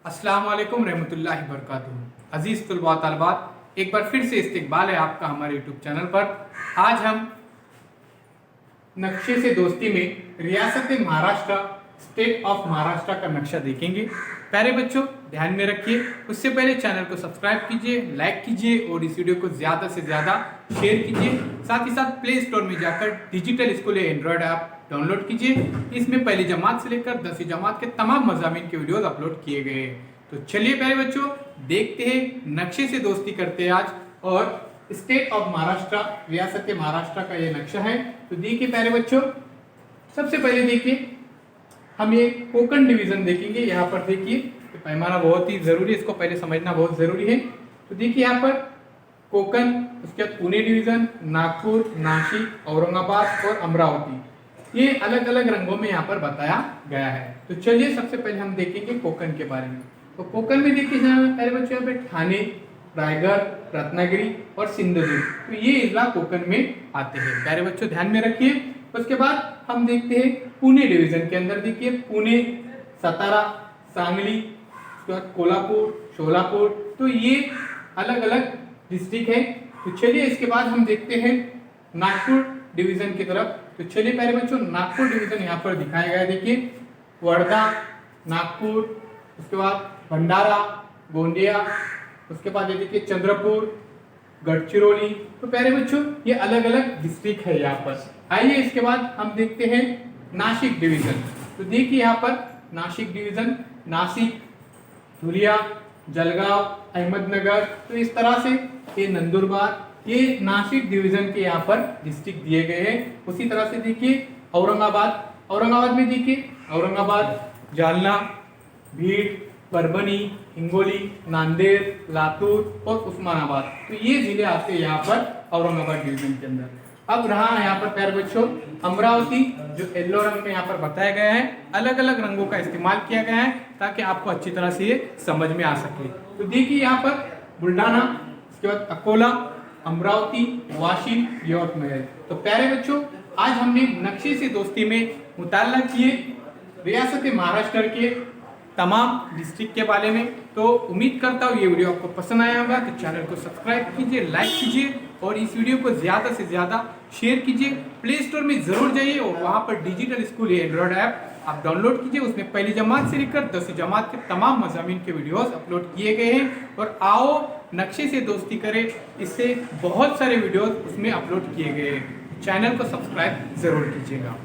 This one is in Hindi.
अस्सलाम वालेकुम रहमतुल्लाहि बरकातुहू। अजीज़ तुलबा तालबात, एक बार फिर से इस्तकबाल है आपका हमारे यूट्यूब चैनल पर। आज हम नक्शे से दोस्ती में रियासत महाराष्ट्र, स्टेट ऑफ महाराष्ट्र का नक्शा देखेंगे। प्यारे बच्चों, ध्यान में रखिए, उससे पहले चैनल को सब्सक्राइब कीजिए, लाइक कीजिए और इस वीडियो को ज़्यादा से ज़्यादा शेयर कीजिए। साथ ही साथ प्ले स्टोर में जाकर digital school Android app download कीजिए। इसमें पहली जमात से लेकर 10वीं जमात के तमाम मज़ामीन के वीडियोस अपलोड किए गए हैं। तो चलिए प्यारे बच्चों, देखते हैं, नक्शे से दोस्ती करते हैं आज। और स्टेट ऑफ महाराष्ट्र, रियासत महाराष्ट्र का ये नक्शा है। तो देखिए प्यारे बच्चों, सबसे पहले देखिए हम ये कोकण डिवीजन देखेंगे। यहाँ पर देखिए पैमाना बहुत ही जरूरी है, इसको पहले समझना बहुत जरूरी है। तो देखिए यहाँ पर कोकण, उसके बाद पुणे डिवीजन, नागपुर, नासिक, औरंगाबाद और अमरावती, ये अलग अलग रंगों में यहाँ पर बताया गया है। तो चलिए सबसे पहले हम देखेंगे कोकण के बारे में। तो कोकण में देखिए प्यारे बच्चों, यहाँ पे ठाणे, रायगढ़, रत्नागिरी और सिंधुदुर्ग, तो ये जिला कोकण में आते हैं। प्यारे बच्चों ध्यान में रखिए। उसके बाद हम देखते हैं पुणे डिवीजन के अंदर, देखिए पुणे, सातारा, सांगली, कोल्हापुर, सोलापुर, तो ये अलग अलग डिस्ट्रिक्ट है। तो चलिए इसके बाद हम देखते हैं नागपुर डिवीजन की तरफ। तो चलिए प्यारे बच्चों, नागपुर डिवीजन यहाँ पर दिखाया गया है। देखिए वर्धा, नागपुर, उसके बाद भंडारा, गोंदिया, उसके बाद ये देखिए चंद्रपुर, गढ़चिरौली। तो प्यारे बच्चों ये अलग अलग डिस्ट्रिक्ट है यहाँ पर। आइए इसके बाद हम देखते हैं नासिक डिवीजन। तो देखिए यहाँ पर नासिक डिवीजन, नासिक, धुलिया, जलगांव, अहमदनगर, तो इस तरह से ये नंदुरबार, ये नासिक डिवीजन के यहाँ पर डिस्ट्रिक्ट दिए गए हैं। उसी तरह से देखिए औरंगाबाद, औरंगाबाद में देखिए औरंगाबाद, जालना, भीड़, परभनी, हिंगोली, नांदेड़, लातूर और उस्मानाबाद, तो ये जिले आते हैं यहाँ पर औरंगाबाद डिवीजन के अंदर। अब रहा यहाँ पर प्यारे बच्चों अमरावती, जो येलो रंग में यहाँ पर बताया गया है। अलग अलग रंगों का इस्तेमाल किया गया है ताकि आपको अच्छी तरह से ये समझ में आ सके। तो देखिए यहाँ पर बुल्ढाना, उसके बाद अकोला, अमरावती, वाशिम, यवतमाल। तो प्यारे बच्चों आज हमने नक्शे से दोस्ती में मुताला किए रियासत महाराष्ट्र के तमाम डिस्ट्रिक्ट के बारे में। तो उम्मीद करता हूँ ये वीडियो आपको पसंद आया होगा। तो चैनल को सब्सक्राइब कीजिए, लाइक कीजिए और इस वीडियो को ज़्यादा से ज़्यादा शेयर कीजिए। प्ले स्टोर में ज़रूर जाइए और वहाँ पर डिजिटल स्कूल एंड्रॉयड ऐप आप डाउनलोड कीजिए। उसमें पहली जमात से लेकर 10वीं जमात के तमाम मज़ामीन के वीडियोस अपलोड किए गए हैं। और आओ नक्शे से दोस्ती करें, इससे बहुत सारे वीडियोस उसमें अपलोड किए गए हैं। चैनल को सब्सक्राइब ज़रूर कीजिएगा।